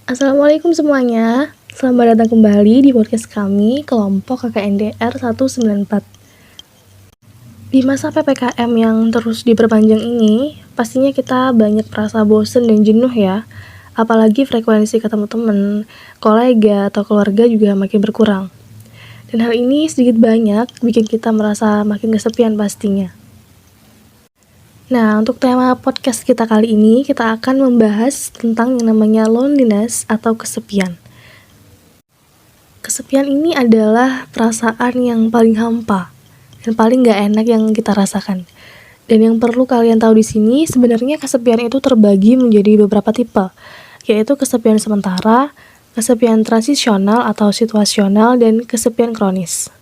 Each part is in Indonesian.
Assalamualaikum semuanya, selamat datang kembali di podcast kami, kelompok KKNDR 194. Di masa PPKM yang terus diperpanjang ini, pastinya kita banyak merasa bosen dan jenuh ya. Apalagi frekuensi ketemu teman, kolega, atau keluarga juga makin berkurang. Dan hal ini sedikit banyak bikin kita merasa makin kesepian pastinya. Nah, untuk tema podcast kita kali ini, kita akan membahas tentang yang namanya loneliness atau kesepian. Kesepian ini adalah perasaan yang paling hampa dan paling gak enak yang kita rasakan. Dan yang perlu kalian tahu di sini, sebenarnya kesepian itu terbagi menjadi beberapa tipe, yaitu kesepian sementara, kesepian transisional atau situasional, dan kesepian kronis.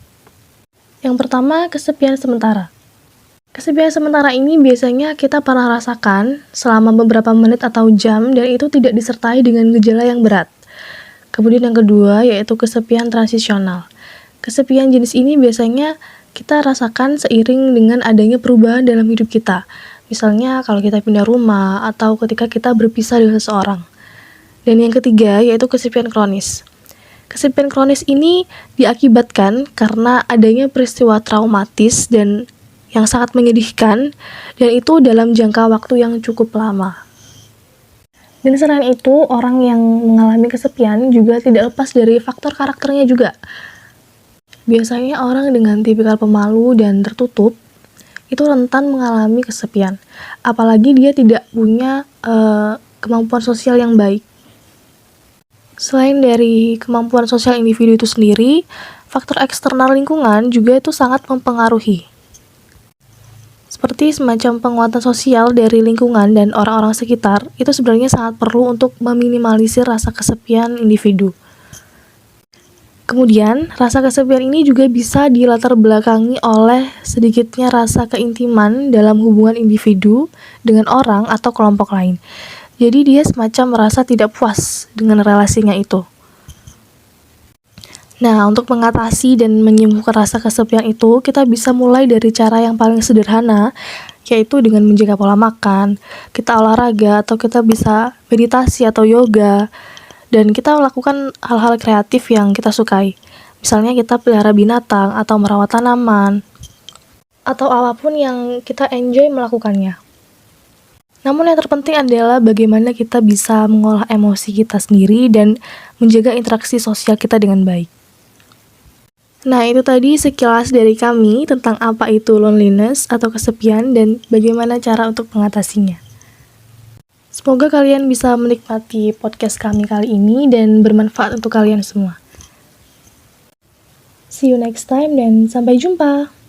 Yang pertama, kesepian sementara. Kesepian sementara ini biasanya kita pernah rasakan selama beberapa menit atau jam dan itu tidak disertai dengan gejala yang berat. Kemudian yang kedua yaitu kesepian transisional. Kesepian jenis ini biasanya kita rasakan seiring dengan adanya perubahan dalam hidup kita. Misalnya kalau kita pindah rumah atau ketika kita berpisah dengan seseorang. Dan yang ketiga yaitu kesepian kronis. Kesepian kronis ini diakibatkan karena adanya peristiwa traumatis dan yang sangat menyedihkan, dan itu dalam jangka waktu yang cukup lama. Dan selain itu, orang yang mengalami kesepian juga tidak lepas dari faktor karakternya juga. Biasanya orang dengan tipikal pemalu dan tertutup, itu rentan mengalami kesepian. Apalagi dia tidak punya kemampuan sosial yang baik. Selain dari kemampuan sosial individu itu sendiri, faktor eksternal lingkungan juga itu sangat mempengaruhi. Seperti semacam penguatan sosial dari lingkungan dan orang-orang sekitar, itu sebenarnya sangat perlu untuk meminimalisir rasa kesepian individu. Kemudian, rasa kesepian ini juga bisa dilatar belakangi oleh sedikitnya rasa keintiman dalam hubungan individu dengan orang atau kelompok lain. Jadi dia semacam merasa tidak puas dengan relasinya itu. Nah, untuk mengatasi dan menyembuhkan rasa kesepian itu, kita bisa mulai dari cara yang paling sederhana, yaitu dengan menjaga pola makan, kita olahraga, atau kita bisa meditasi atau yoga, dan kita melakukan hal-hal kreatif yang kita sukai. Misalnya kita pelihara binatang, atau merawat tanaman, atau apapun yang kita enjoy melakukannya. Namun yang terpenting adalah bagaimana kita bisa mengolah emosi kita sendiri dan menjaga interaksi sosial kita dengan baik. Nah, itu tadi sekilas dari kami tentang apa itu loneliness atau kesepian dan bagaimana cara untuk mengatasinya. Semoga kalian bisa menikmati podcast kami kali ini dan bermanfaat untuk kalian semua. See you next time dan sampai jumpa!